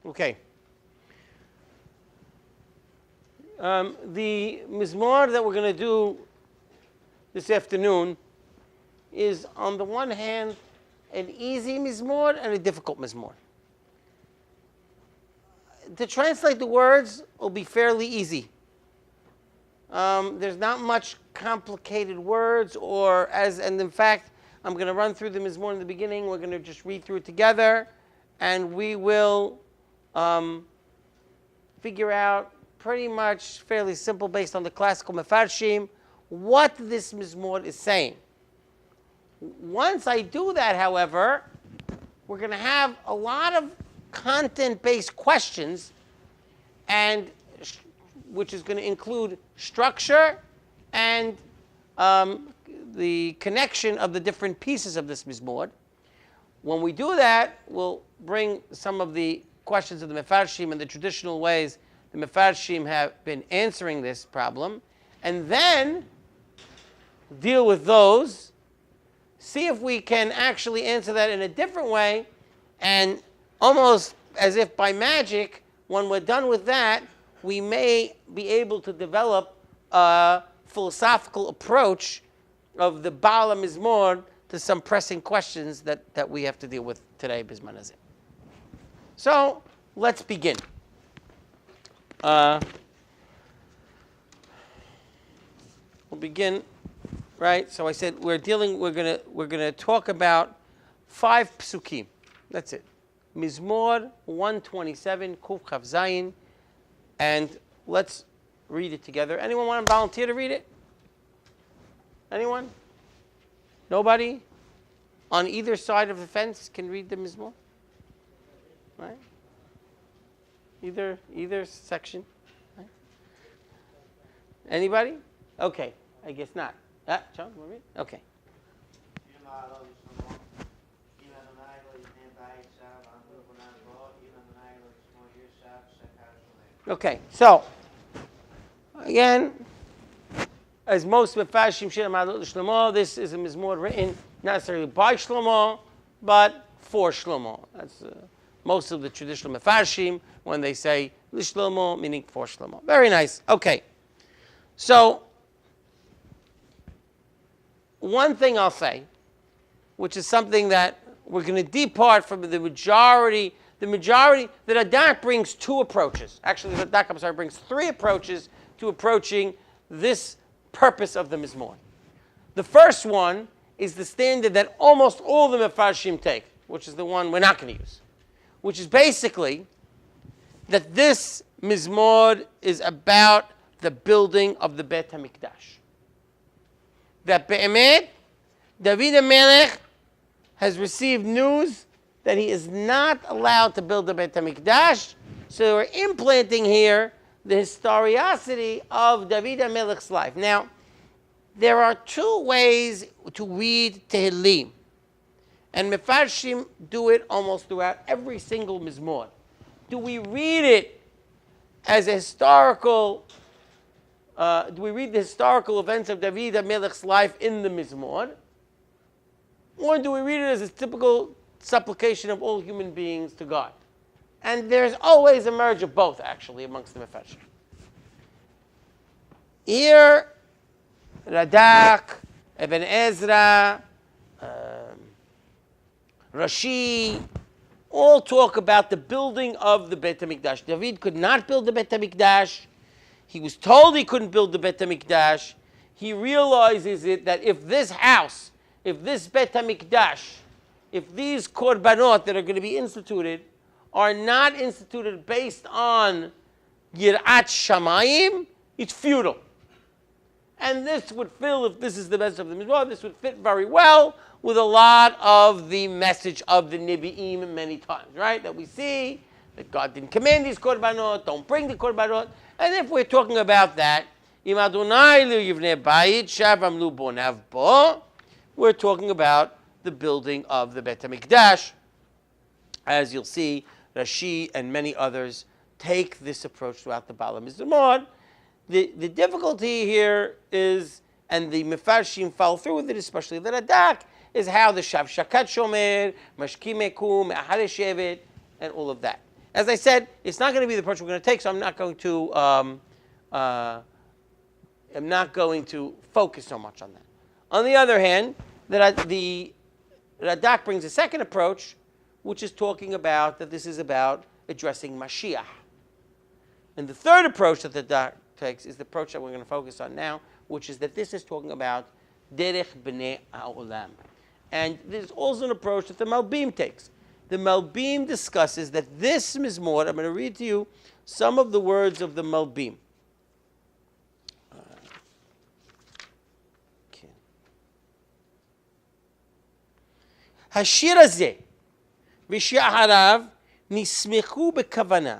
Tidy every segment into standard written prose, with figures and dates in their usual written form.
Okay. The mizmor that we're going to do this afternoon is, on the one hand, an easy mizmor and a difficult mizmor. To translate the words will be fairly easy. There's not much complicated words, and in fact, I'm going to run through the mizmor in the beginning. We're going to just read through it together, and we will figure out pretty much fairly simple, based on the classical mefarshim, what this mizmor is saying. Once I do that, however, we're going to have a lot of content-based questions, and which is going to include structure and the connection of the different pieces of this mizmor. When we do that, we'll bring some of the questions of the mefarshim and the traditional ways the mefarshim have been answering this problem, and then deal with those, see if we can actually answer that in a different way, and almost as if by magic, when we're done with that, we may be able to develop a philosophical approach of the Baal HaMizmor to some pressing questions that we have to deal with today, Bizman Hazeh. So, let's begin. We'll begin, right? So I said we're gonna talk about 5 psukim. That's it. Mizmor 127, Kuf Chav Zayin, and let's read it together. Anyone want to volunteer to read it? Anyone? Nobody? On either side of the fence can read the Mizmor? Right? Either section. Right? Anybody? Okay, I guess not. John, want to read? Okay. Okay, so again, as most mefarshim Shir Ma'alot Shlomo, this is a mizmor written not necessarily by Shlomo, but for Shlomo. That's most of the traditional mefarshim when they say Lishlomo, meaning for Shlomo. Very nice. Okay, so one thing I'll say, which is something that we're going to depart from the majority. The majority, the Radak brings 2 approaches. Actually, the Radak, brings 3 approaches to approaching this purpose of the Mizmor. The first one is the standard that almost all the Mefarshim take, which is the one we're not going to use, which is basically that this Mizmor is about the building of the Beit HaMikdash. That Be'emet, David HaMelech has received news that he is not allowed to build the Beit HaMikdash, so we're implanting here the historicity of David HaMelech's life. Now, there are 2 ways to read Tehilim, and Mefarshim do it almost throughout every single Mizmor. Do we read it as a historical, do we read the historical events of David HaMelech's life in the Mizmor, or do we read it as a typical supplication of all human beings to God? And there's always a merge of both, actually, amongst the Mefarshim. Here, Radak, Ibn Ezra, Rashi, all talk about the building of the Beit HaMikdash. David could not build the Beit HaMikdash. He was told he couldn't build the Beit HaMikdash. He realizes that if this house, if this Beit HaMikdash, if these korbanot that are going to be instituted are not instituted based on Yirat Shamayim, it's futile. And this would fill, if this is the message of the Mizmor, this would fit very well with a lot of the message of the Nebi'im many times, right? That we see that God didn't command these korbanot, don't bring the korbanot. And if we're talking about that, Im Adonai lo yivneh bayit shav amlu bonav bo, we're talking about the building of the Beit HaMikdash. As you'll see, Rashi and many others take this approach throughout the Baal HaMizmor. The difficulty here is, and the Mefarshim follow through with it, especially the Radak, is how the Shav Shakat Shomer, Mashkim Ekum, Ahar Shevet, and all of that. As I said, it's not going to be the approach we're going to take, so I'm not going to focus so much on that. On the other hand, the Radak brings a second approach, which is talking about that this is about addressing Mashiach. And the third approach that the Radak takes is the approach that we're going to focus on now, which is that this is talking about Derech Bnei Ha'olam. And there's also an approach that the Malbim takes. The Malbim discusses that this Mizmor, I'm going to read to you some of the words of the Malbim. השיר הזה ושעריו נסמכו בכוונה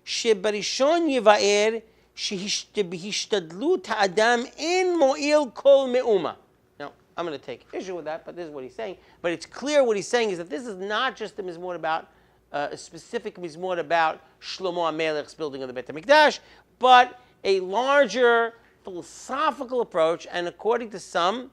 שבראשון יבאר שבהשתדלות האדם אין מועיל כל מאומה. Now, I'm going to take issue with that, but this is what he's saying. But it's clear what he's saying is that this is not just a mizmor about, a specific mizmor about Shlomo HaMelech's building of the Beit HaMikdash, but a larger philosophical approach, and according to some,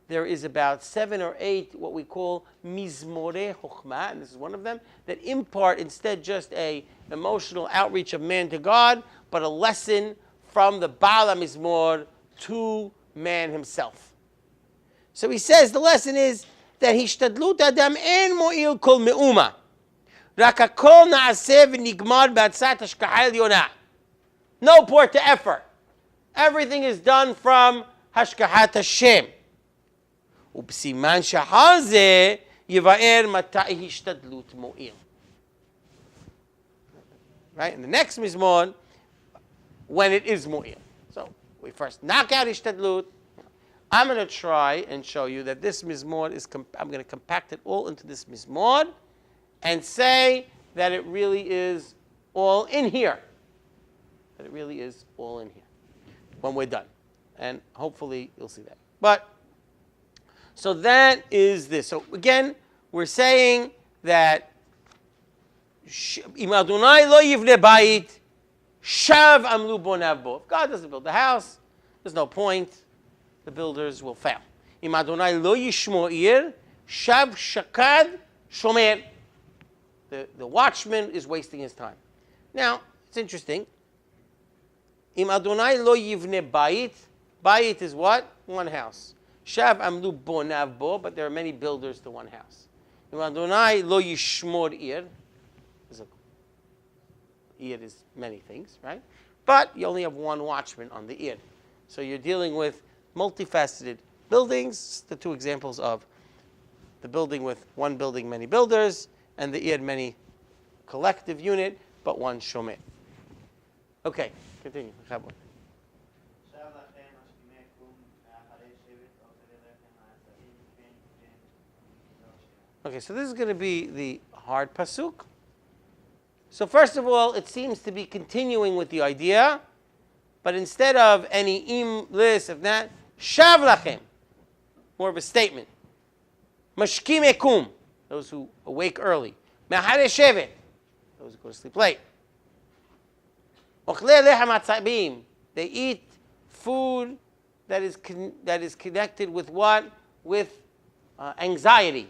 there is about 7 or 8 what we call mizmorei chokhmah, and this is one of them, that impart instead just a emotional outreach of man to God, but a lesson from the Baal HaMizmor to man himself. So he says the lesson is that hishtadlut adam en mo'il kol me'uma, rak hakol na'aseh v'nigmar b'atzat hashkaha elyona. No port to effort. Everything is done from hashkahat Hashem. ובסימן שהר זה יבאר מתי השתדלות מועיל. Right? In the next mizmor, when it is mu'il. So we first knock out hishtadlut. I'm going to try and show you that this mizmor is, I'm going to compact it all into this mizmor and say that it really is all in here. That it really is all in here when we're done. And hopefully you'll see that. But so that is this. So again, we're saying that Im Adonai lo yivne bayit, shav amlu bonav bo. If God doesn't build the house, there's no point. The builders will fail. Im Adonai lo yishmo ir, shav shakad shomer. The watchman is wasting his time. Now, it's interesting. Im Adonai lo yivne bayit. Bayit is what? One house. Shav amlu bonav bo, but there are many builders to one house. Im Adonai lo yishmor ir. Ir is many things, right? But you only have one watchman on the ir. So you're dealing with multifaceted buildings. The two examples of the building with one building, many builders, and the ir, many collective unit, but one shomer. Okay, continue. Okay, so this is going to be the hard pasuk. So first of all, it seems to be continuing with the idea, but instead of any im, lis, if not, shav lachem, more of a statement. Mashkim ekum, those who awake early. Mehare shevet, those who go to sleep late. Ochle lechem atzabim, they eat food that is connected with what? With anxiety.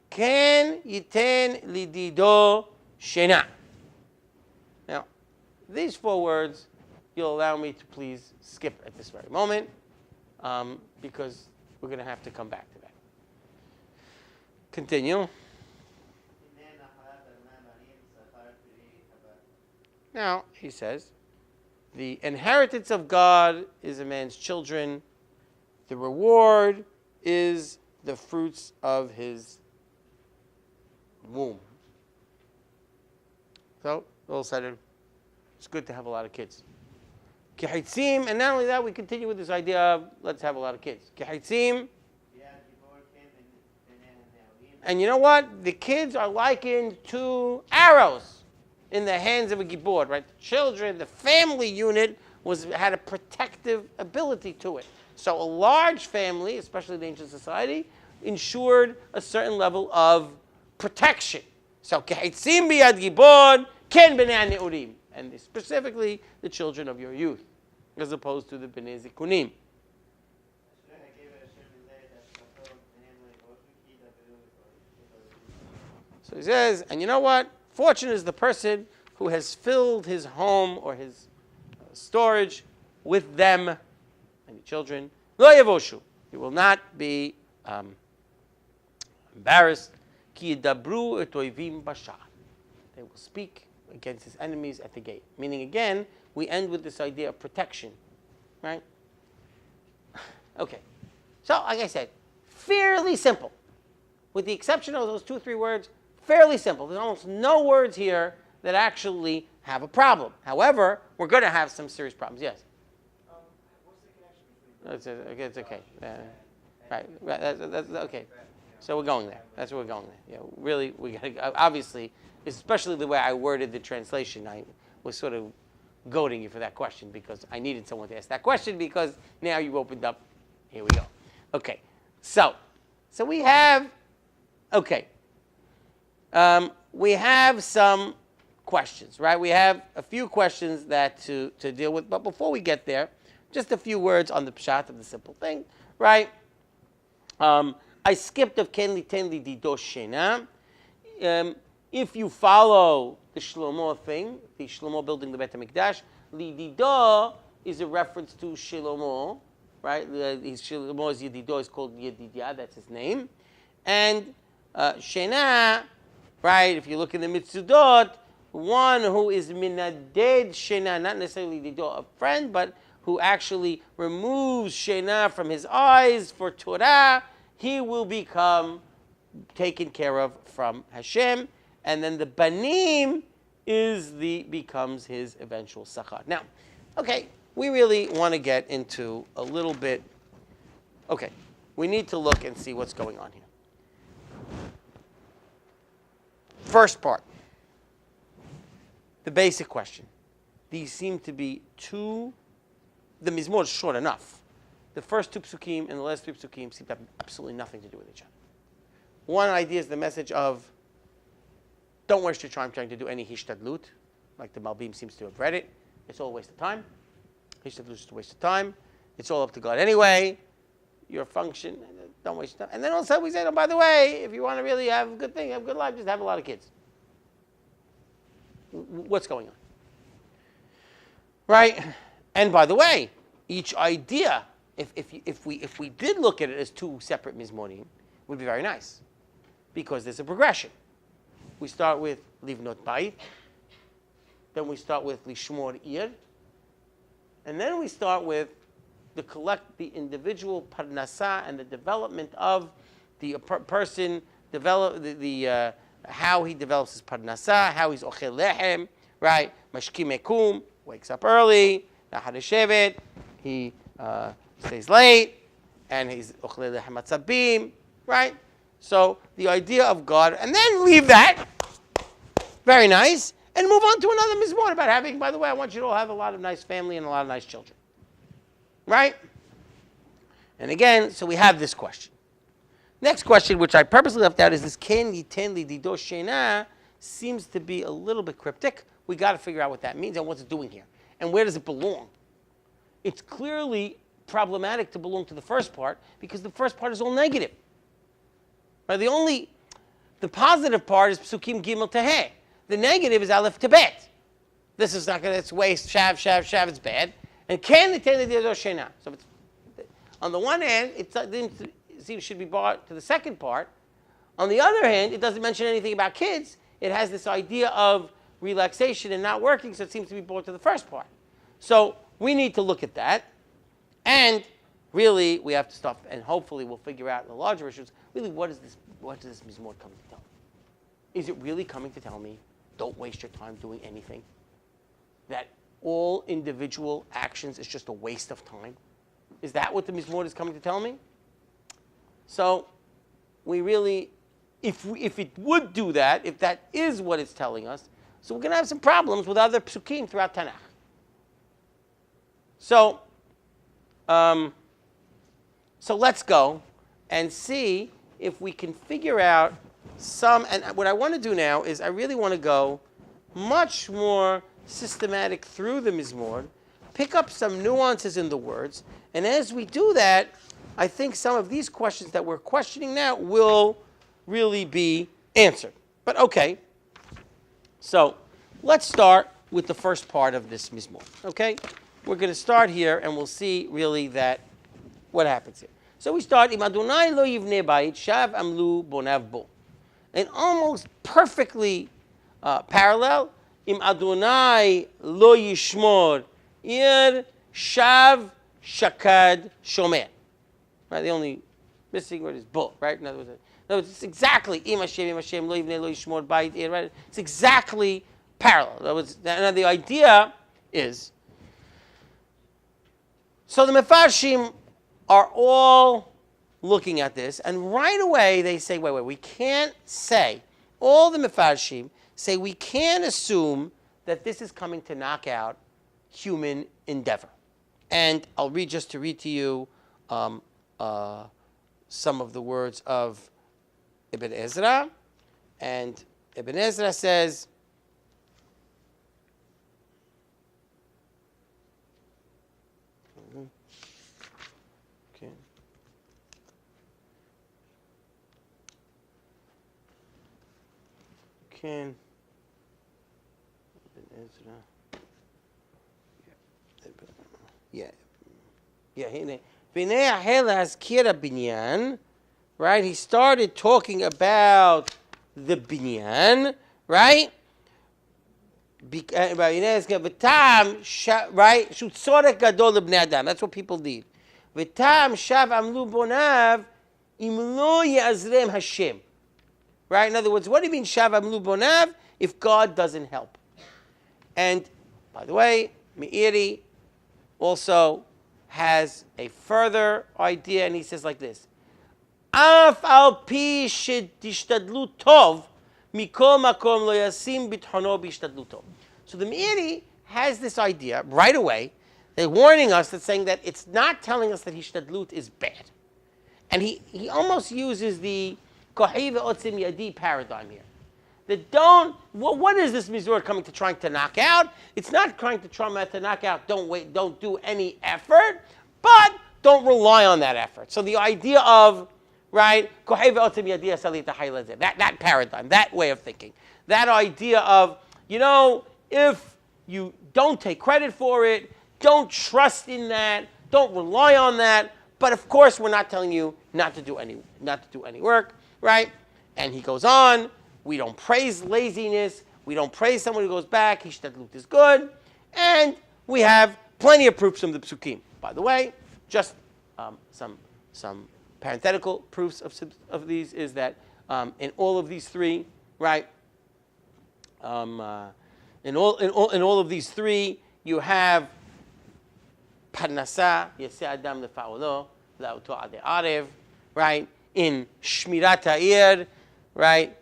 Ken yiten lidido shena. Now, these 4 words, you'll allow me to please skip at this very moment, because we're going to have to come back to that. Continue. Now, he says, the inheritance of God is a man's children. The reward is the fruits of his womb. So, all said, it's good to have a lot of kids. Kehaitzim, and not only that, we continue with this idea of let's have a lot of kids. Kehaitzim, and you know what? The kids are likened to arrows in the hands of a gibor, right? The children, the family unit had a protective ability to it. So a large family, especially in the ancient society, ensured a certain level of protection. So, kehaitzim biyad gibor, ken b'nei ne'urim, and specifically the children of your youth, as opposed to the b'nei zikunim. So So he says, and you know what? Fortunate is the person who has filled his home or his storage with them, and children. Lo yavoshu. He will not be embarrassed. Ki yidabru et oivim basha. They will speak against his enemies at the gate. Meaning, again, we end with this idea of protection, right? Okay. So, like I said, fairly simple. With the exception of those 2 or 3 words, fairly simple. There's almost no words here that actually have a problem. However, we're going to have some serious problems. Yes? What's the connection between It's okay. Right. That's okay. So we're going there. That's where we're going there. Yeah, really, we got to, obviously, especially the way I worded the translation, I was sort of goading you for that question because I needed someone to ask that question because now you've opened up. Here we go. Okay. So we have, okay. We have some questions, right? We have a few questions that to deal with. But before we get there, just a few words on the pshat of the simple thing, right? I skipped of Ken Tenli Dido Shena. If you follow the Shlomo thing, the Shlomo building the Beit HaMikdash, Lidido is a reference to Shlomo, right? Shlomo's Yedido is called Yedidia, that's his name. And Shena, right, if you look in the Mitzudot, one who is Minaded Shena, not necessarily Lidido, a friend, but who actually removes Shena from his eyes for Torah, he will become taken care of from Hashem. And then the Banim becomes his eventual Sachar. Now, okay, we really want to get into a little bit. Okay, we need to look and see what's going on here. First part, the basic question. These seem to be the Mizmor is short enough. The first 2 psukim and the last 3 psukim seem to have absolutely nothing to do with each other. One idea is the message of don't waste your time trying to do any hishtadlut, like the Malbim seems to have read it. It's all a waste of time. Hishtadlut is just a waste of time. It's all up to God anyway. Your function, don't waste your time. And then all of a sudden we say, oh, by the way, if you want to really have a good thing, have a good life, just have a lot of kids. What's going on? Right? And by the way, each idea, if we did look at it as 2 separate mizmorim, would be very nice, because there's a progression. We start with livnot bayit, then we start with lishmor ir, and then we start with the individual parnasa and the development of the person, how he develops his parnasa, how he's ochel lehem, right? Mashkim ekum, wakes up early, nahar he stays late, and he's ochel lehem matzabim, right? So the idea of God, and then leave that, very nice, and move on to another mizmor about having, by the way, I want you to all have a lot of nice family and a lot of nice children. Right? And again, so we have this question. Next question, which I purposely left out, is this Ken Yiten Li Dido Shena seems to be a little bit cryptic. We got to figure out what that means and what's it doing here. And where does it belong? It's clearly problematic to belong to the first part because the first part is all negative. Right? The positive part is Psukim Gimel Teheh. The negative is Aleph to Bet. This is not going to, it's waste, shav, it's bad. And Ken Yiten Li Dido Shena. So it's, on the one hand, it seems should be brought to the second part. On the other hand, it doesn't mention anything about kids. It has this idea of relaxation and not working, so it seems to be brought to the first part. So we need to look at that. And really, we have to stop, and hopefully we'll figure out the larger issues. Really, what does this Mizmor come to tell me? Is it really coming to tell me, don't waste your time doing anything? That all individual actions is just a waste of time? Is that what the Mizmor is coming to tell me? So we really, if it would do that, if that is what it's telling us, so we're going to have some problems with other psukim throughout Tanakh. So let's go and see if we can figure out some, and what I want to do now is I really want to go much more systematic through the Mizmor, pick up some nuances in the words, and as we do that, I think some of these questions that we're questioning now will really be answered. But okay. So let's start with the first part of this mizmor. Okay? We're going to start here, and we'll see really that what happens here. So we start, Im Adonai lo yivnei bayit, shav amlu bonav bo. And almost perfectly parallel, Im Adonai lo yishmor ir, shav shakad shomer. Right? The only missing word is bo, right? In other words, it's exactly Im Hashem lo yivnei lo yishmor bayit ir, right? It's exactly parallel. Now the idea is, so the Mefarshim are all looking at this, and right away they say, wait, we can't say, all the Mefarshim say we can't assume that this is coming to knock out human endeavor. And I'll read to you some of the words of Ibn Ezra. And Ibn Ezra says, right? He started talking about the binyan, right? Right? That's what people need. Right? In other words, what do you mean shav amlu bonav if God doesn't help? And by the way, Meiri also has a further idea, and he says like this: Af al pi shedishtadlu tov mikol makom lo yasim bitchono bishtadlu tov. So the Meiri has this idea right away. They're warning us, that saying that it's not telling us that hishtadlut is bad, and he almost uses the Kohi ve'otzim yadi paradigm here. That what is this mizmor coming to trying to knock out? It's not trying to knock out, don't do any effort, but don't rely on that effort. So the idea of, right, Kohi ve'otzim yadi asalita haylazeh, that paradigm, that way of thinking, that idea of, if you don't take credit for it, don't trust in that, don't rely on that, but of course we're not telling you not to do any work. Right? And he goes on, we don't praise laziness, we don't praise someone who goes back, hishtadlut is good, and we have plenty of proofs from the psukim. By the way, just some parenthetical proofs of these is that in all of these three, right? In all of these three, you have parnasa yaseh adam lefa'olo la'oto ade arev, right? In Shmirat Ha'ir, right,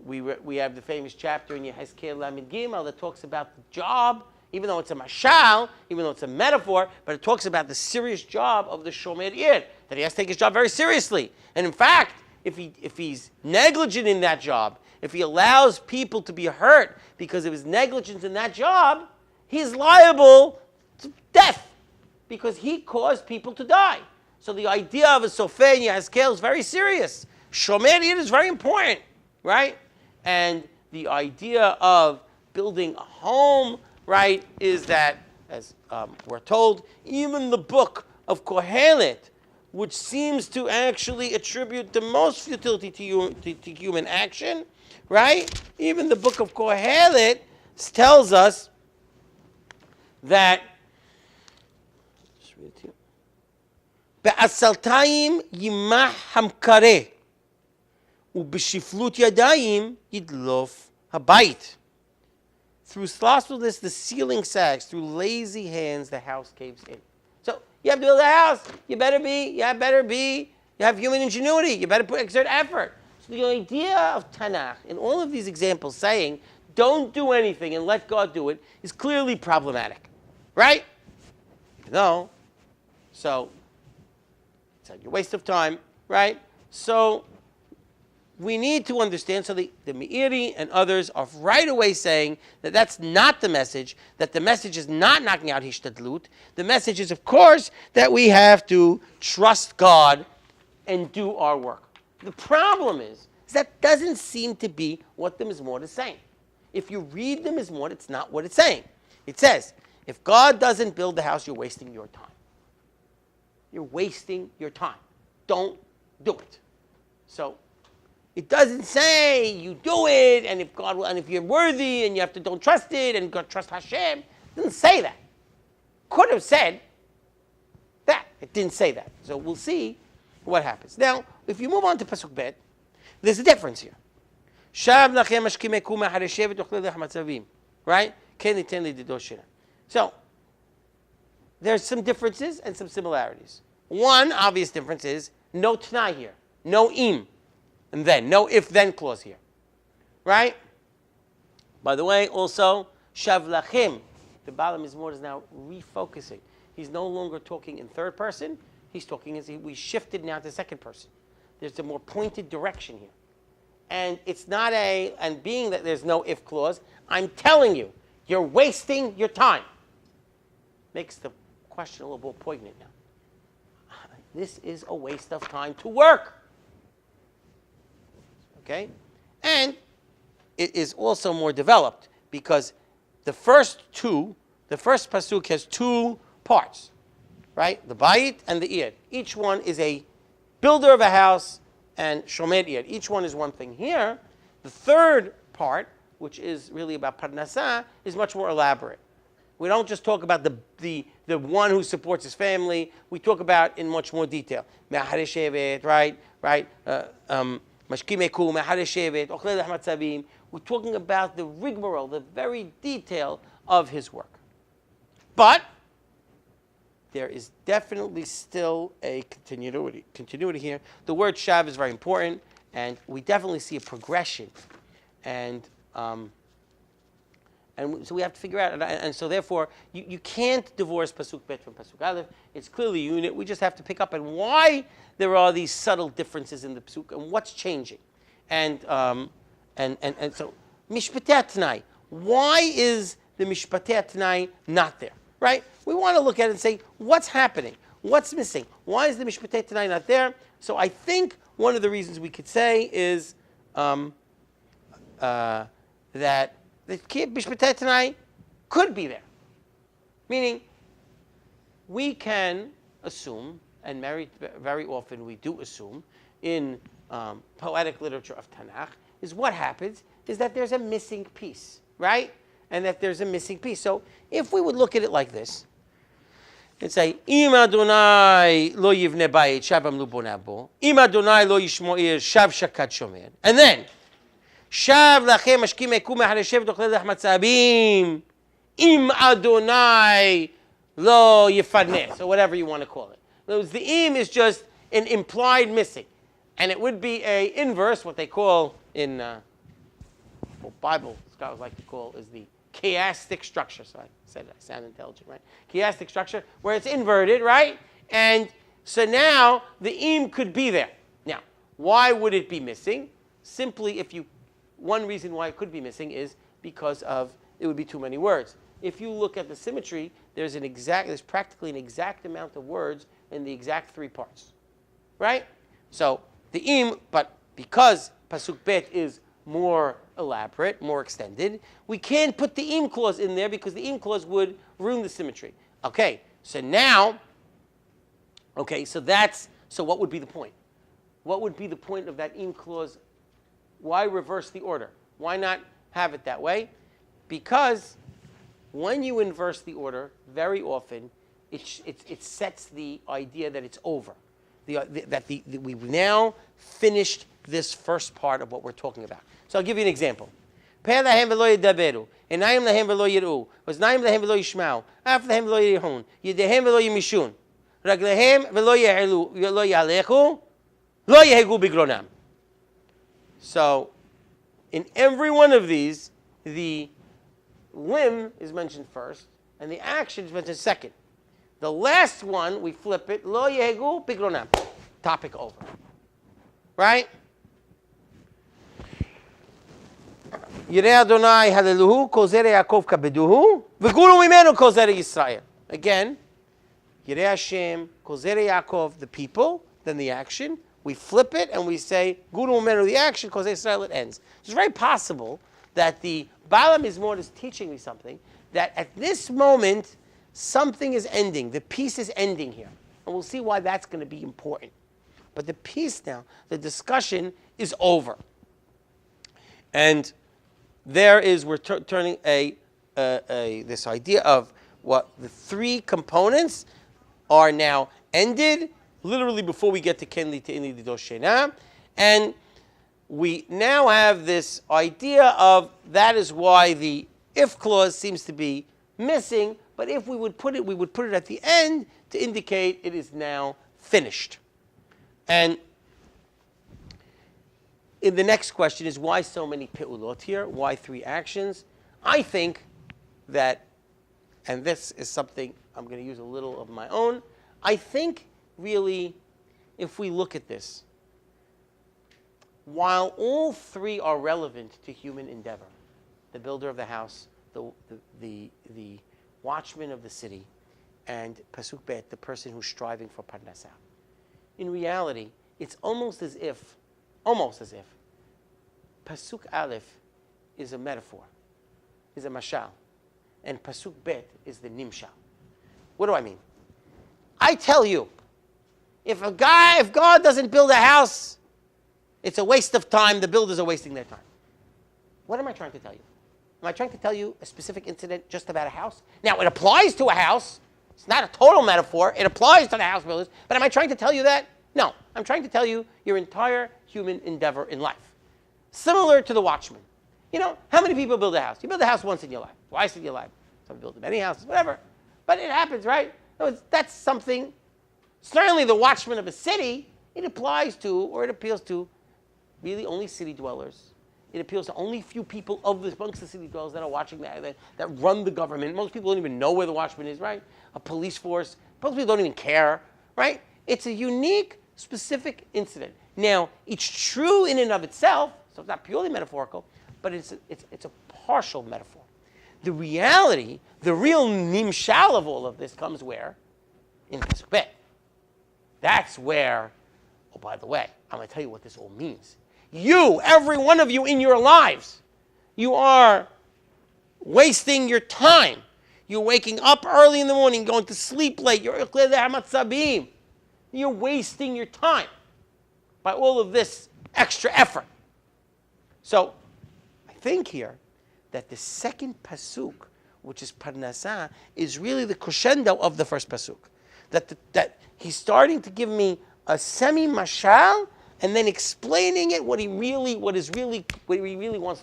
we have the famous chapter in Yehezkel Lamed Gimel that talks about the job, even though it's a mashal, even though it's a metaphor, but it talks about the serious job of the Shomer Ir, that he has to take his job very seriously. And in fact, if he's negligent in that job, if he allows people to be hurt because of his negligence in that job, he's liable to death because he caused people to die. So the idea of a sofer in Yehezkel is very serious. Shomer Ir is very important, right? And the idea of building a home, right, is that, as we're told, even the book of Kohelet, which seems to actually attribute the most futility to human action, right? Even the book of Kohelet tells us that בעשלתיים יימח המקרה, ובשפלות ידיים ידלוף הבית. Through slothfulness, the ceiling sags. Through lazy hands, the house caves in. So you have to build a house. You have human ingenuity. You better exert effort. So the idea of Tanakh, in all of these examples, saying, don't do anything and let God do it, is clearly problematic. Right? No. So it's a waste of time, right? So we need to understand, so the Meiri and others are right away saying that that's not the message, that the message is not knocking out hishtadlut. The message is, of course, that we have to trust God and do our work. The problem is is that doesn't seem to be what the Mizmor is saying. If you read the Mizmor, it's not what it's saying. It says, if God doesn't build the house, you're wasting your time. You're wasting your time. Don't do it. So it doesn't say you do it, and if God will, and if you're worthy, and you have to don't trust it, and God trust Hashem. It doesn't say that. Could have said that. It didn't say that. So we'll see what happens. Now, if you move on to Pasuk Bet, there's a difference here. Right? So there's some differences and some similarities. One obvious difference is no t'nai here, no im, and then no if-then clause here, right? By the way, also shav lachem, the Baal Mizmor is now refocusing. He's no longer talking in third person. He's talking as we shifted now to second person. There's a more pointed direction here, and it's not and being that there's no if clause, I'm telling you, you're wasting your time. Makes the question a little more poignant now. This is a waste of time to work. Okay? And it is also more developed because the first pasuk has two parts, right? The bayit and the iyad. Each one is a builder of a house and shomer iyad. Each one is one thing. Here, the third part, which is really about parnasah, is much more elaborate. We don't just talk about the one who supports his family. We talk about in much more detail. Right? We're talking about the rigmarole, the very detail of his work. But there is definitely still a continuity here. The word shav is very important, and we definitely see a progression. And so we have to figure out, and so therefore, you can't divorce Pasuk Bet from Pasuk Aleph. It's clearly a unit. We just have to pick up on why there are these subtle differences in the Pasuk and what's changing. And so, Mishpatei Tanai. Why is the Mishpatei Tanai not there? Right? We want to look at it and say, what's happening? What's missing? Why is the Mishpatei Tanai not there? So I think one of the reasons we could say is that the Mishpatei Tanai could be there. Meaning, we can assume, and very often we do assume, in poetic literature of Tanakh, is what happens is that there's a missing piece, right? And that there's a missing piece. So if we would look at it like this, and say, Im Adonai lo yivne bayit shav amlu bonah bo, Im Adonai lo yishmo ir shav shakat shomer, and then, Shav lachem mashkim ekum mehadeshev dochle lech matzabim im Adonai lo yifarnes, or whatever you want to call it. In other words, the im is just an implied missing, and it would be a inverse, what they call in Bible scholars like to call is the chiastic structure. So I said I sound intelligent, right? Chiastic structure where it's inverted, right? And so now the im could be there. Now, why would it be missing? Simply, one reason why it could be missing is because it would be too many words. If you look at the symmetry, there's practically an exact amount of words in the exact three parts, right? So the im, but because Pasuk Bet is more elaborate, more extended, we can't put the im clause in there because the im clause would ruin the symmetry. Okay, so what would be the point? What would be the point of that im clause? Why reverse the order? Why not have it that way? Because when you inverse the order, very often it sets the idea that it's over. We've now finished this first part of what we're talking about. So I'll give you an example. Peh lahem v'lo yidaberu, enayim lahem v'lo yir'u, oznayim lahem v'lo yishma'u, af lahem v'lo yirhun, yedehem v'lo yimishun, raglehem v'lo yalechu, lo yehegu bigronam. So, in every one of these, the limb is mentioned first, and the action is mentioned second. The last one, we flip it, lo yehegu bigronam. Topic over. Right? Yireh Adonai haleluhu, kol zereh Yaakov kabeduhu, v'gulu mimenu kol zereh Yisrael. Again, Yireh Hashem, kol zereh Yaakov, the people, then the action, we flip it and we say, Guru Menu, the action, because Israel, it ends. It's very possible that the Bala Mizmor is teaching me something, that at this moment, something is ending. The piece is ending here. And we'll see why that's going to be important. But the piece now, the discussion is over. And there is, we're turning this idea of what the three components are now ended, literally before we get to Kenli Te'ini Didoshena. And we now have this idea of that is why the if clause seems to be missing, but if we would put it at the end to indicate it is now finished. And in the next question is why so many pe'ulot here? Why three actions? I think that, and this is something I'm going to use a little of my own, I think really if we look at this, while all three are relevant to human endeavor, the builder of the house, the watchman of the city, and Pasuk Bet, the person who's striving for Parnasah. In reality, it's almost as if Pasuk Aleph is a metaphor, is a mashal, and Pasuk Bet is the nimshal. What do I mean? I tell you, if God doesn't build a house, it's a waste of time. The builders are wasting their time. What am I trying to tell you? Am I trying to tell you a specific incident just about a house? Now, it applies to a house. It's not a total metaphor. It applies to the house builders. But am I trying to tell you that? No. I'm trying to tell you your entire human endeavor in life. Similar to the watchman. You know, how many people build a house? You build a house once in your life, twice in your life. Some build many houses, whatever. But it happens, right? That's something. Certainly the watchman of a city, it applies to, or it appeals to, really only city dwellers. It appeals to only few people amongst the city dwellers that are watching that run the government. Most people don't even know where the watchman is, right? A police force. Most people don't even care, right? It's a unique, specific incident. Now, it's true in and of itself, so it's not purely metaphorical, but it's a partial metaphor. The reality, the real nimshal of all of this comes where? In Pasuk Bet. That's where, oh, by the way, I'm going to tell you what this all means. You, every one of you in your lives, you are wasting your time. You're waking up early in the morning, going to sleep late. You're wasting your time by all of this extra effort. So, I think here that the second pasuk, which is Parnasah, is really the crescendo of the first pasuk. That he's starting to give me a semi-mashal and then explaining it what he really wants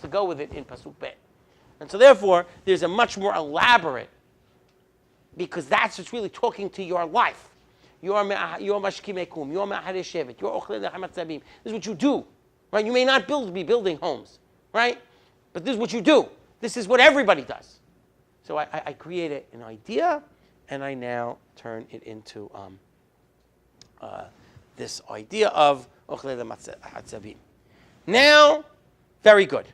to go with it in Pasuk Bet. And so therefore, there's a much more elaborate, because that's what's really talking to your life. Your mashkimekum, your ma'hareshevet, your ochle lechamat zabim. This is what you do, right? You may not be building homes, right? But this is what you do. This is what everybody does. So I created an idea, and I now turn it into this idea of ochle lechamat. Now, very good.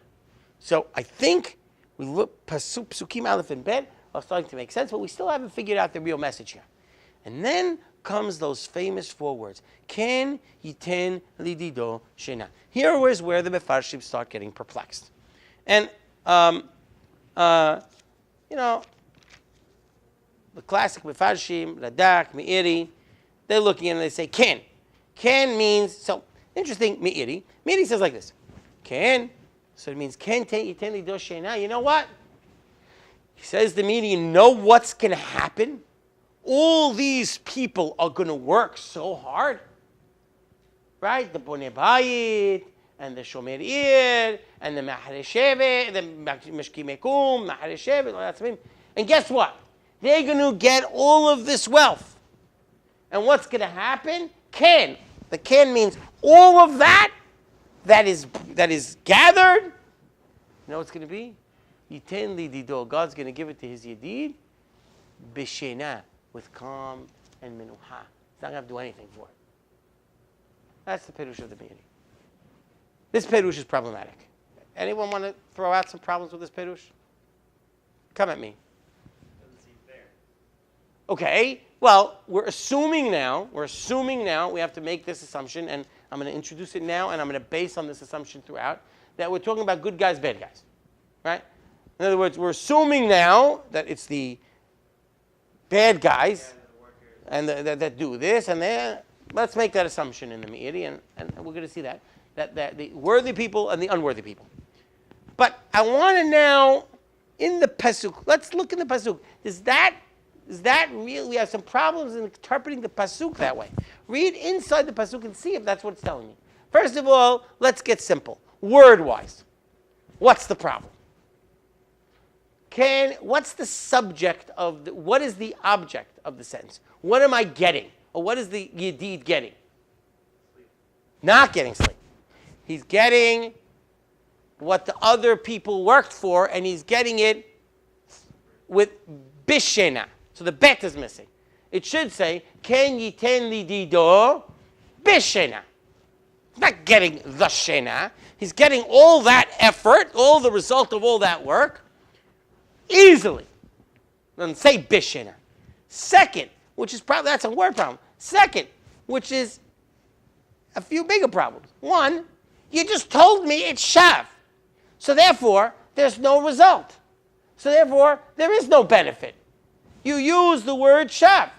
So I think we look Pasukim Aleph and Bet are starting to make sense, but we still haven't figured out the real message here. And then comes those famous four words. Ken yiten lidido shena. Here is where the Mefarshim start getting perplexed. And, the classic Mefarshim, Radak, Meiri, they're looking and they say Ken. Ken means, so, interesting, Meiri. Meiri says like this. Ken, so it means Ken yiten lidido shena. You know what? He says the Meiri, you know what's going to happen? All these people are going to work so hard, right? The Bonei Bayit, and the Shomer Ir, and the Mahareshevet, the Meshkimekum, Mahareshevet, and guess what? They're going to get all of this wealth. And what's going to happen? Ken. The Ken means all of that is gathered. You know what's going to be? Yiten lidido. God's going to give it to his Yedid. B'shena. With calm and minuha. He's not going to have to do anything for it. That's the Perush of the Meiri. This Perush is problematic. Anyone want to throw out some problems with this Perush? Come at me. Doesn't seem fair. Okay. Well, we're assuming now, we have to make this assumption, and I'm going to introduce it now, and I'm going to base on this assumption throughout, that we're talking about good guys, bad guys, right? In other words, we're assuming now that it's the bad guys and that do this, and let's make that assumption in the Meiri, and we're going to see that the worthy people and the unworthy people. But I want to now, in the Pasuk, let's look in the Pasuk. Is that real? We have some problems in interpreting the Pasuk that way. Read inside the Pasuk and see if that's what it's telling you. First of all, let's get simple. Word-wise, what's the problem? What's the subject of what is the object of the sentence? What am I getting? Or what is the Yedid getting? Sleep. Not getting sleep. He's getting what the other people worked for, and he's getting it with bishena. So the bet is missing. It should say, Ken yiten li dido bishena. He's not getting the shena. He's getting all that effort, all the result of all that work, easily. Doesn't say bishena. Second, which is probably, that's a word problem. Second, which is a few bigger problems. One, you just told me it's shav. So therefore, there's no result. So therefore, there is no benefit. You use the word shav.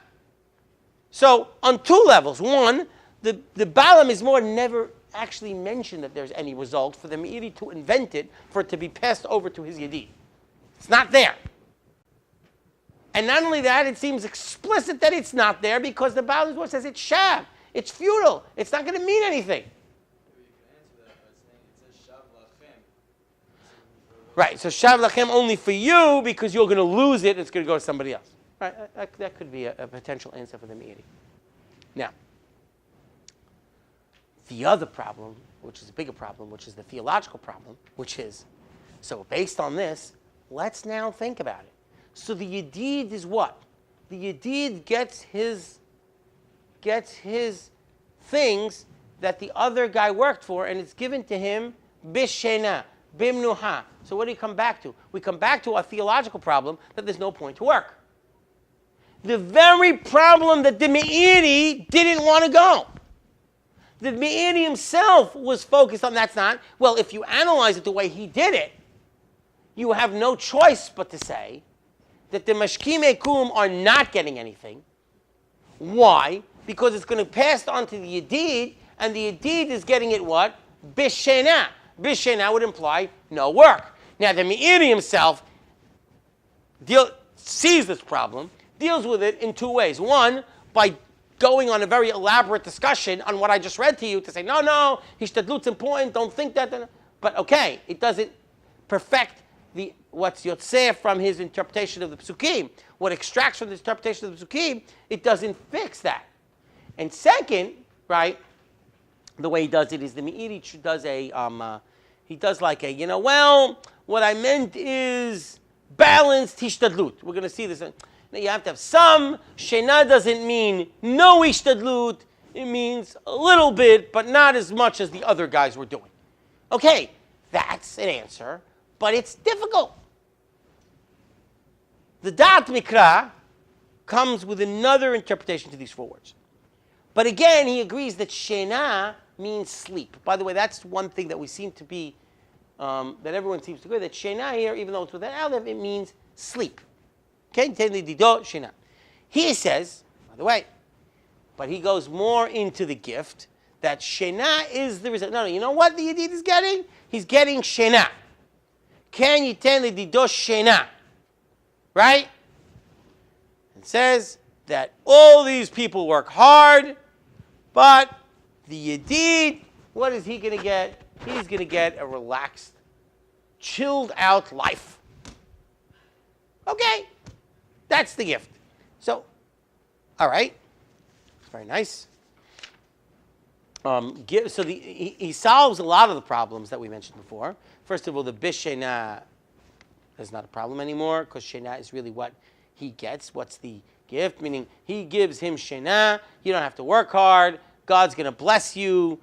So on two levels. One, the Balaam is more never actually mentioned that there's any result for the Meiri to invent it, for it to be passed over to his Yedid. It's not there. And not only that, it seems explicit that it's not there because the Balaam word says it's shav. It's futile. It's not going to mean anything. Right, so shav lachem only for you because you're going to lose it and it's going to go to somebody else. Right, that could be a potential answer for the Meiri. Now, the other problem, which is a bigger problem, which is the theological problem, which is, so based on this, let's now think about it. So the Yedid is what? The Yedid gets his things that the other guy worked for, and it's given to him bishena, bimnuha. So what do we come back to? We come back to our theological problem that there's no point to work. The very problem that the Meiri didn't want to go. The Meiri himself was focused on that's not. Well, if you analyze it the way he did it, you have no choice but to say that the Mashkimei Kum are not getting anything. Why? Because it's going to pass on to the Yedid, and the Yedid is getting it what? Bishena. Bishena would imply no work. Now, the Meiri himself sees this problem, deals with it in two ways. One, by going on a very elaborate discussion on what I just read to you to say, no, hishtadlut's important, don't think that. But okay, it doesn't perfect what's yotzeh from his interpretation of the Psukim. What extracts from the interpretation of the Psukim, it doesn't fix that. And second, right, the way he does it is the Meiri does he does like a, what I meant is balanced hishtadlut. We're going to see this. You have to have some. Shena doesn't mean no hishtadlut. It means a little bit, but not as much as the other guys were doing. Okay, that's an answer, but it's difficult. The Dat Mikra comes with another interpretation to these four words. But again, he agrees that Shena means sleep. By the way, that's one thing that we seem to be, that everyone seems to agree, that Shena here, even though it's with an aleph, it means sleep. Okay? Shena. He says, by the way, but he goes more into the gift that Shena is the result. No, you know what the Yedid is getting? He's getting Shena. Can you tell the Dido Shena? Right? It says that all these people work hard, but the Yedid, what is he going to get? He's going to get a relaxed, chilled out life. Okay. That's the gift. So, all right. Very nice. He solves a lot of the problems that we mentioned before. First of all, the bishena is not a problem anymore because shena is really what he gets. What's the gift? Meaning he gives him shena. You don't have to work hard. God's going to bless you.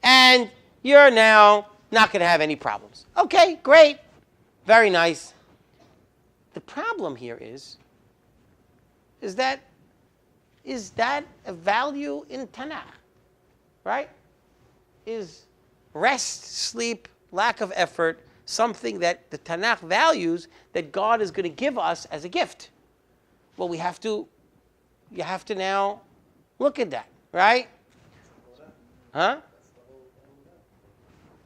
And you're now not going to have any problems. Okay, great. Very nice. The problem here is that a value in Tanakh? right? Is rest, sleep, lack of effort, something that the Tanakh values that God is going to give us as a gift. Well, you have to now look at that, right? Huh?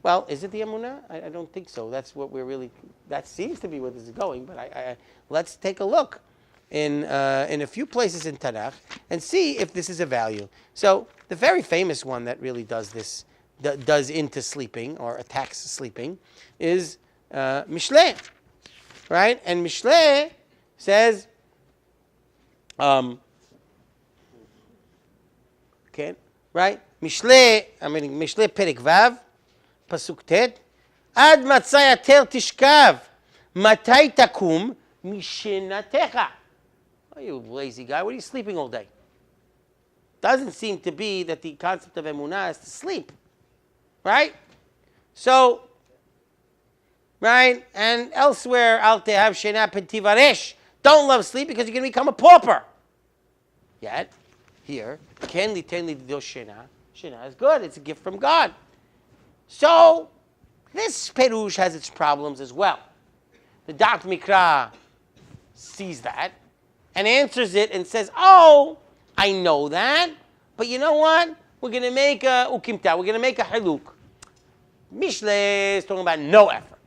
Well, is it the emunah? I don't think so. That's what we're really. That seems to be where this is going. But let's take a look in a few places in Tanakh and see if this is a value. So the very famous one that really does this, does into sleeping or attacks sleeping, is Mishlei, right? And Mishlei says, okay, right? Mishlei Perek Vav. פסוק ט' עד מצא יתר תשכב, מתי תקום משנתך. Oh, you lazy guy, what are you sleeping all day? Doesn't seem to be that the concept of emunah is to sleep, right? So, right, and elsewhere, al tehav shena petivaresh, don't love sleep because you're going to become a pauper. Yet, here, ken liten lido shena, shena is good, it's a gift from God. So, this Perush has its problems as well. The Daf Mikra sees that and answers it and says, oh, I know that, but you know what? We're going to make a ukimta, we're going to make a haluk. Mishlei is talking about no effort.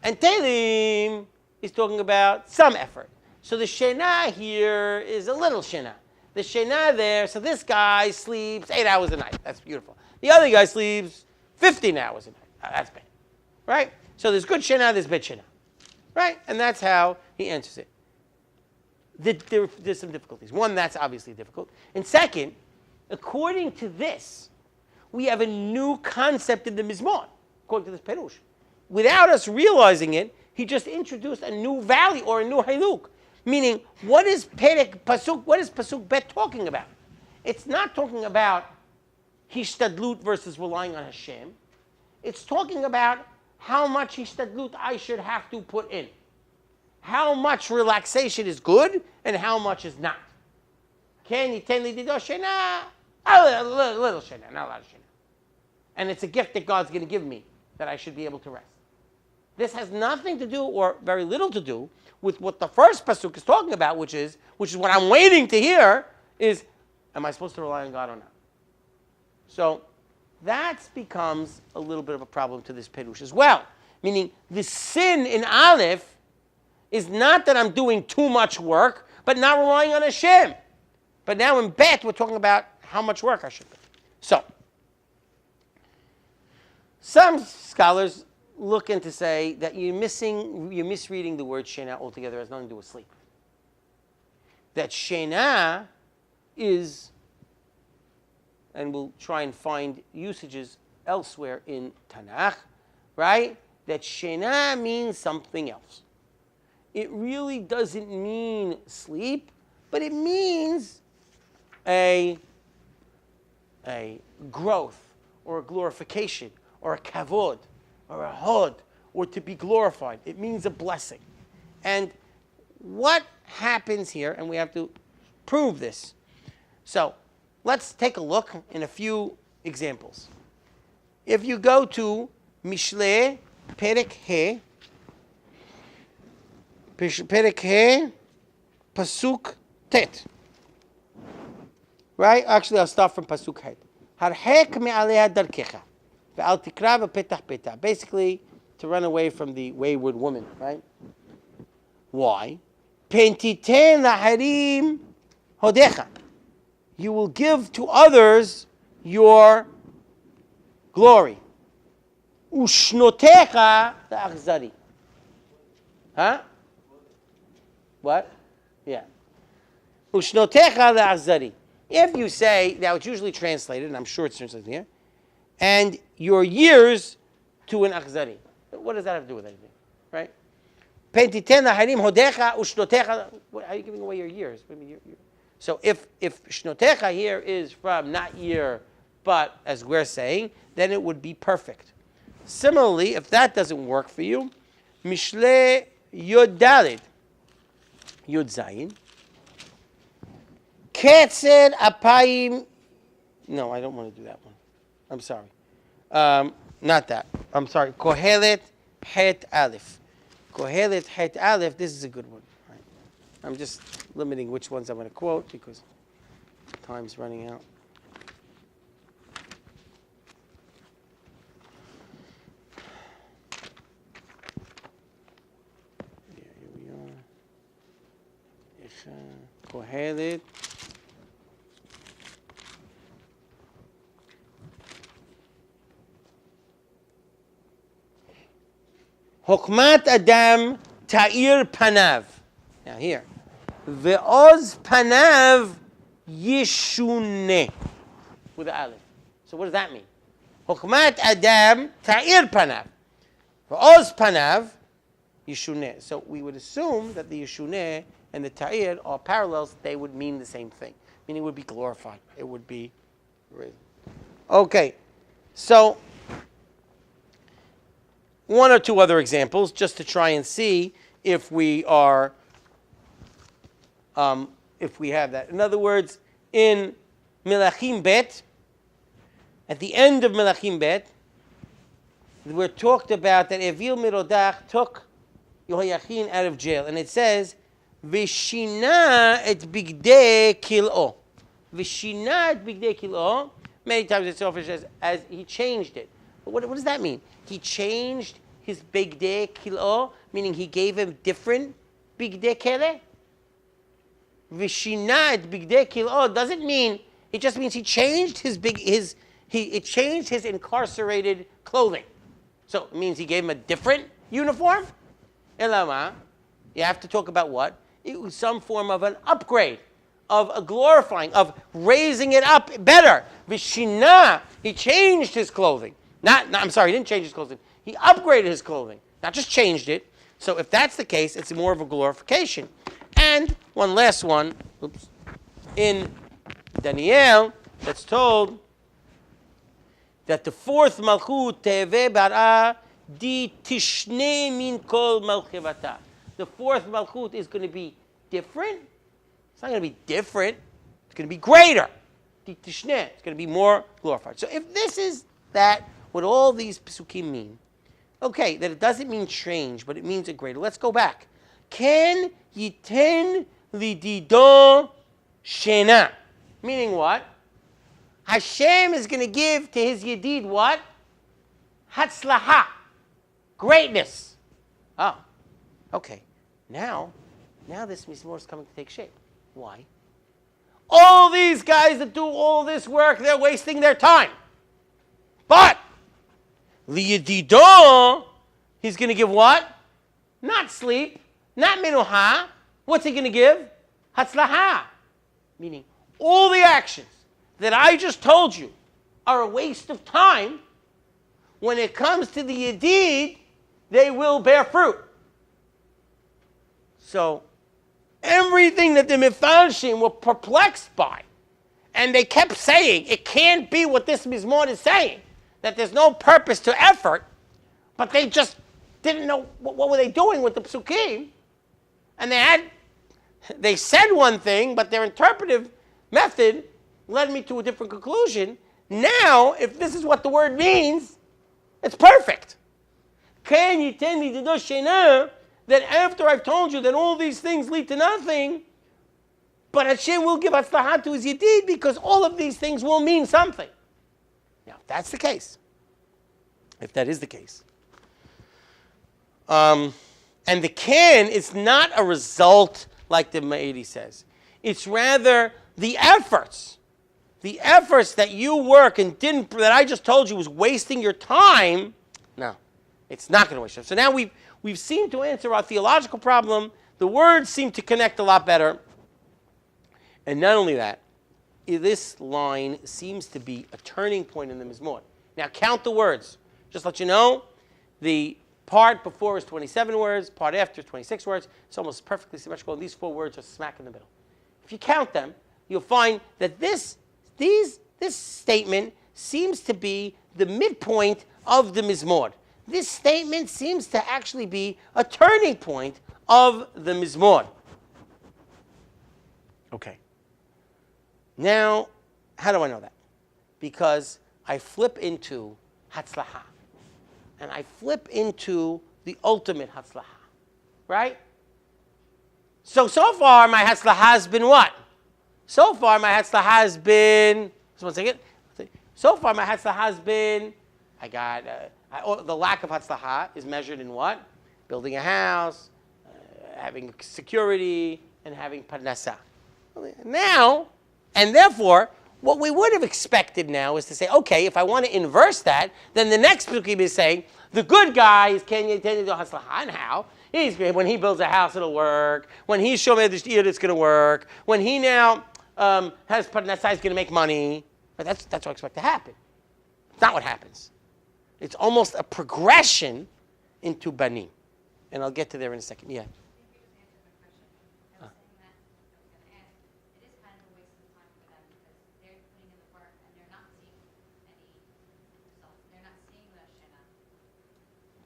And Tehilim is talking about some effort. So the Shena here is a little Shena. The Shena there, so this guy sleeps 8 hours a night. That's beautiful. The other guy sleeps 15 hours a night. That's bad. Right? So there's good Shena, there's bad Shena. Right? And that's how he answers it. There's some difficulties. One, that's obviously difficult. And second, according to this, we have a new concept in the Mizmor, according to this Perush. Without us realizing it, he just introduced a new value or a new haluk. Meaning, what is Pasuk Bet talking about? It's not talking about hishtadlut versus relying on Hashem. It's talking about how much hishtadlut I should have to put in. How much relaxation is good and how much is not. Can you tell me to do shena? A little shena, not a lot of shena. And it's a gift that God's going to give me that I should be able to rest. This has nothing to do, or very little to do, with what the first pasuk is talking about, which is what I'm waiting to hear, is, am I supposed to rely on God or not? So that becomes a little bit of a problem to this Perush as well. Meaning the sin in Aleph is not that I'm doing too much work, but not relying on Hashem. But now in Bet, we're talking about how much work I should do. So, some scholars look into say that you're misreading the word Shena altogether. It has nothing to do with sleep. That Shena is, and we'll try and find usages elsewhere in Tanakh, right? That Shena means something else. It really doesn't mean sleep, but it means a growth or a glorification or a kavod or a hod or to be glorified. It means a blessing. And what happens here, and we have to prove this. So let's take a look in a few examples. If you go to Mishlei Perek He, Pasuk Tet. Right? Actually, I'll start from Pasuk Het. Harhek me'aleh darkecha, ve'al tikra v'petach petah. Basically, to run away from the wayward woman, right? Why? Pentiten laharim hodecha. You will give to others your glory. Ushnotecha la'achzari. Huh? What? Yeah. Ushnotecha la'achzari. If you say, now it's usually translated, and I'm sure it's translated here, and your years to an achzari. What does that have to do with anything? Right? Pentiten laharim hodecha ushnotecha. How are you giving away your years? So if shnotecha here is from not year, but as we're saying, then it would be perfect. Similarly, if that doesn't work for you, Mishlei Yod Daled, Yod Zayin, Ketzer Apayim. No, I don't want to do that one. I'm sorry. Not that. I'm sorry. Kohelet Het Aleph. Kohelet Het Aleph. This is a good one. Right. I'm just limiting which ones I'm going to quote because time's running out. Yeah, here we are. Kohelet. Hokmat Adam Ta'ir Panav. Now here. Ve'oz Panav Yishuneh. With the Aleph. So what does that mean? Hokmat Adam Ta'ir Panav. Ve'oz Panav Yishuneh. So we would assume that the Yishuneh and the Ta'ir are parallels. They would mean the same thing. Meaning it would be glorified. It would be risen. Okay. So one or two other examples, just to try and see if we are, if we have that. In other words, in Melachim Bet, at the end of Melachim Bet, we're talked about that Evil Mirodach took Yehoiachin out of jail, and it says, "V'shina et bigdei kil'o." V'shina et bigdei kil'o. Many times it's offered as he changed it. But what does that mean? He changed his bigdei kil'o, meaning he gave him different bigdei kele. V'shina et bigdei kil'o doesn't mean, it just means he changed it changed his incarcerated clothing. So it means he gave him a different uniform. Elama, you have to talk about what? It was some form of an upgrade, of a glorifying, of raising it up better. V'shina, he changed his clothing. I'm sorry, he didn't change his clothing. He upgraded his clothing, not just changed it. So if that's the case, it's more of a glorification. And one last one, in Daniel, that's told that the fourth Malchut, Teve Bara, Di Tishne Min Kol Malchivata. The fourth Malchut is going to be different. It's not going to be different. It's going to be greater. Di Tishne. It's going to be more glorified. So if this is that, what all these psukim mean, okay, that it doesn't mean change, but it means a greater. Let's go back. Ken yiten lidido shena. Meaning what? Hashem is going to give to his yedid what? Hatzlaha. Greatness. Oh, okay. Now this mizmor is coming to take shape. Why? All these guys that do all this work, they're wasting their time. But liyedido, he's going to give what? Not sleep, not menuha. What's he going to give? Hatzlaha. Meaning, all the actions that I just told you are a waste of time. When it comes to the yedid, they will bear fruit. So, everything that the Mefarshim were perplexed by, and they kept saying, it can't be what this Mizmor is saying, that there's no purpose to effort, but they just didn't know what were they doing with the psukim, and they said one thing, but their interpretive method led me to a different conclusion. Now, if this is what the word means, it's perfect. Can you tell me that after I've told you that all these things lead to nothing, but Hashem will give Hatzlaha to his Yedid because all of these things will mean something. Now, if that's the case, if that is the case, and the can is not a result like the Ma'edi says. It's rather the efforts that you work and that I just told you was wasting your time. No, it's not going to waste your time. So now we've seemed to answer our theological problem. The words seem to connect a lot better. And not only that, this line seems to be a turning point in the Mizmor. Now count the words. Just let you know, the part before is 27 words, part after is 26 words. It's almost perfectly symmetrical, and these 4 words are smack in the middle. If you count them, you'll find that this statement seems to be the midpoint of the Mizmor. This statement seems to actually be a turning point of the Mizmor. Okay. Now, how do I know that? Because I flip into Hatzlaha. And I flip into the ultimate Hatzlaha. Right? So far, my Hatzlaha has been what? So far, my Hatzlaha has been, just one second. So far, my Hatzlaha has been, I got, the lack of Hatzlaha is measured in what? Building a house, having security, and having parnasa. Now, and therefore, what we would have expected now is to say, okay, if I want to inverse that, then the next psukim is saying, the good guy is Kenya Tenya do Hatzlaha. And how? When he builds a house, it'll work. When he's Shomer D'Shtir, it's going to work. When he now has parnasa, he's going to make money. But that's what I expect to happen. It's not what happens. It's almost a progression into banim. And I'll get to there in a second. Yeah.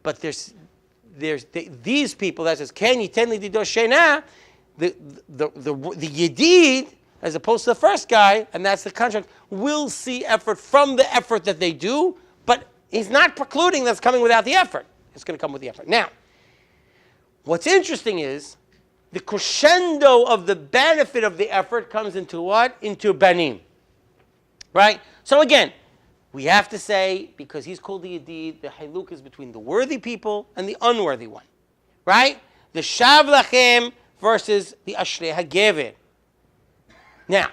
But there's these people that says, "Can you tell me the shena?" The yedid, as opposed to the first guy, and that's the contract, will see effort from the effort that they do, but he's not precluding that's coming without the effort. It's going to come with the effort. Now, what's interesting is the crescendo of the benefit of the effort comes into what? Into banim. Right? So again, we have to say, because he's called the Yedid, the Haluk is between the worthy people and the unworthy one. Right? The Shav Lachem versus the Ashrei HaGever. Now,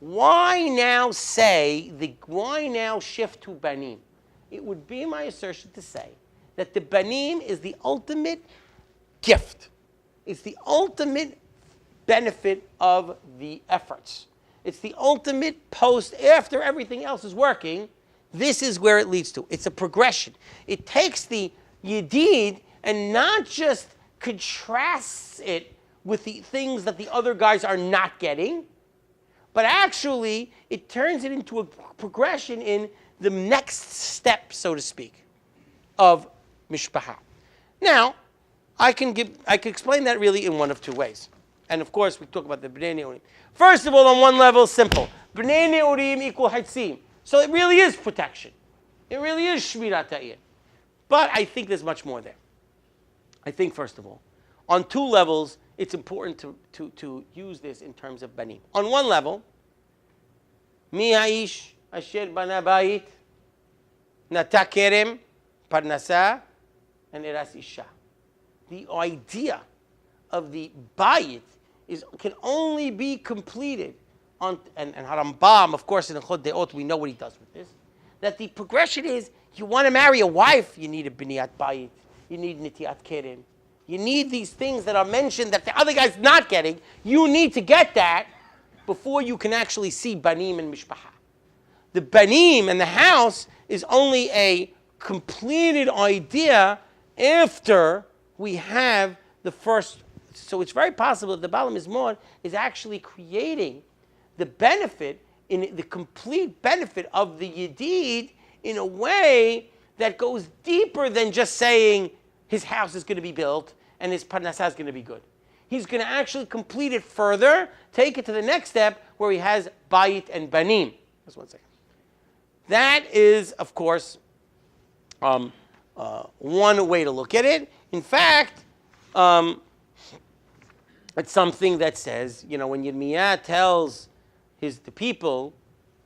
why now shift to Banim? It would be my assertion to say that the Banim is the ultimate gift. It's the ultimate benefit of the efforts. It's the ultimate post after everything else is working. This is where it leads to. It's a progression. It takes the Yedid and not just contrasts it with the things that the other guys are not getting, but actually it turns it into a progression in the next step, so to speak, of Mishpaha. Now, I can explain that really in one of two ways. And of course, we talk about the Bnei Neurim. First of all, on one level, simple. Bnei Neurim equal Hatzim. So it really is protection. It really is Shmirat Ha'ir. But I think there's much more there. I think, first of all, on two levels, it's important to use this in terms of Banim. On one level, Mi Ha'ish Asher Bana Bayit Nata Kerem Parnasa and Eras Isha. The idea of the bayit can only be completed on, and Harambam, of course, in the Chod Deot, we know what he does with this, that the progression is, you want to marry a wife, you need a bniyat bayit, you need nitiat kerem, you need these things that are mentioned that the other guy's not getting, you need to get that before you can actually see banim and mishpaha. The banim and the house is only a completed idea after we have the first. So it's very possible that the Baal Mizmor is actually creating the benefit, in the complete benefit of the Yedid in a way that goes deeper than just saying his house is going to be built and his parnasah is going to be good. He's going to actually complete it further, take it to the next step where he has bayit and banim. Just one second. That is, of course, one way to look at it. In fact, it's something that says, when Yirmiyah tells the people,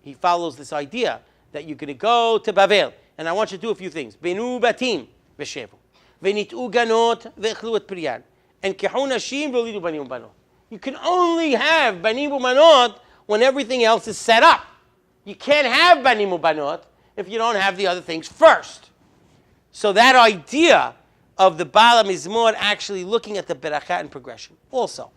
he follows this idea that you're going to go to Bavel, and I want you to do a few things. Benu batim v'shevu, v'nit'u ganot v'echlu et priyan, and kehu nashim v'olidu banim u'banot. You can only have banim u'banot when everything else is set up. You can't have banim u'banot if you don't have the other things first. So that idea of the Baal Mizmor actually looking at the beracha and progression. Also,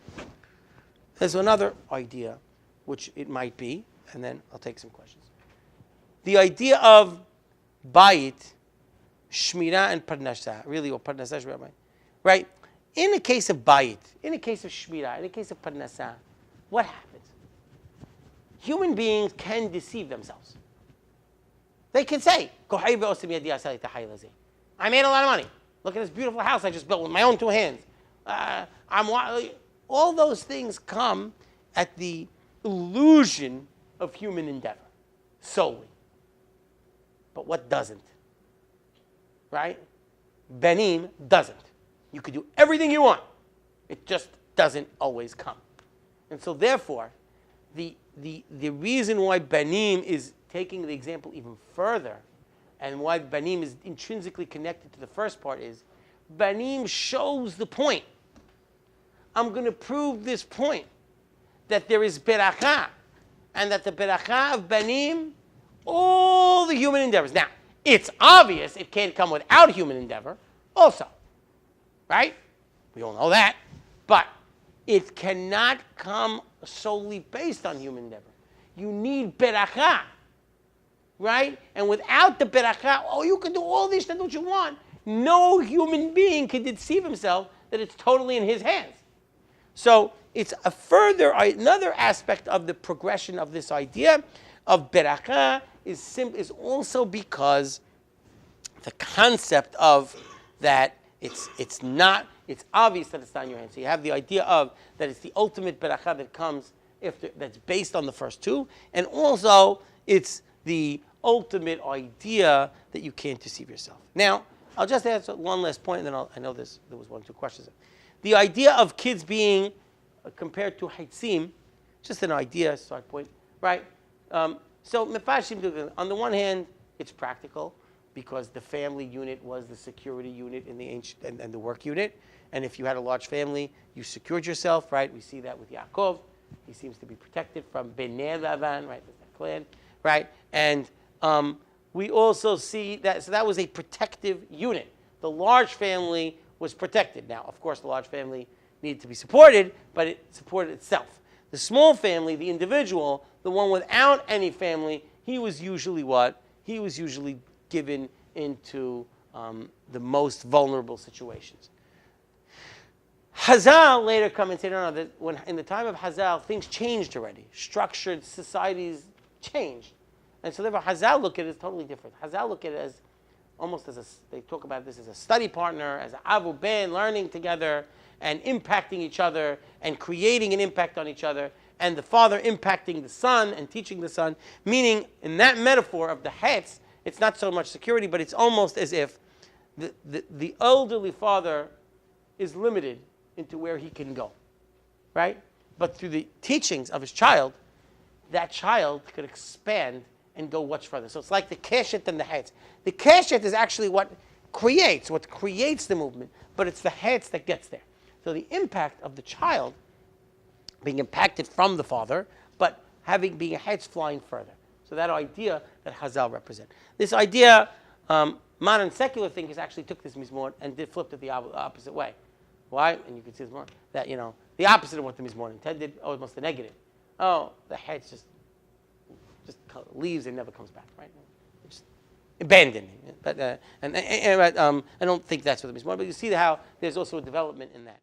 there's another idea, which it might be, and then I'll take some questions. The idea of bayit, shmirah, and parnasah, really, or parnasah, shmirah, right? In the case of bayit, in the case of shmirah, in the case of parnasah, what happens? Human beings can deceive themselves. They can say, I made a lot of money. Look at this beautiful house I just built with my own two hands. All those things come at the illusion of human endeavor, solely. But what doesn't? Right? Benim doesn't. You could do everything you want. It just doesn't always come. And so therefore, the reason why Benim is taking the example even further, and why Benim is intrinsically connected to the first part, is Benim shows the point. I'm going to prove this point, that there is beracha, and that the beracha of Benim, all the human endeavors. Now, it's obvious it can't come without human endeavor also, right? We all know that. But it cannot come solely based on human endeavor. You need beracha, right? And without the beracha, oh, you can do all this, that's what you want. No human being can deceive himself that it's totally in his hands. So it's another aspect of the progression of this idea of beracha is also because the concept of that it's obvious that it's not in your hands. So you have the idea of that it's the ultimate beracha that comes that's based on the first two, and also it's the ultimate idea that you can't deceive yourself. Now, I'll just answer one last point, and then I know there was 1 or 2 questions. The idea of kids being compared to haitzim, just an idea, start point, right? So mefashim, on the one hand, it's practical because the family unit was the security unit in the ancient and the work unit, and if you had a large family, you secured yourself, right? We see that with Yaakov. He seems to be protected from Bnei Lavan, right? That's that clan, right? And we also see that, so that was a protective unit. The large family was protected. Now, of course, the large family needed to be supported, but it supported itself. The small family, the individual, the one without any family, he was usually what? He was usually given into the most vulnerable situations. Hazal later come and say, no, that when in the time of Hazal, things changed already. Structured societies changed. And so therefore, Hazal look at it as totally different. Hazal look at it as almost they talk about this as a study partner, as an avu ben, learning together and impacting each other and creating an impact on each other, and the father impacting the son and teaching the son, meaning in that metaphor of the hetz, it's not so much security, but it's almost as if the elderly father is limited into where he can go, right? But through the teachings of his child, that child could expand and go much further. So it's like the keshet and the hetz. The keshet is actually what creates the movement, but it's the hetz that gets there. So the impact of the child being impacted from the father, but being a hetz flying further. So that idea that Hazal represent. This idea, modern secular thinkers actually took this mizmor and flipped it the opposite way. Why? And you can see this more. That, the opposite of what the mizmor intended, almost the negative. Oh, the hetz just leaves and never comes back, right? Just abandoned. But I don't think that's what the mizmor. But you see how there's also a development in that.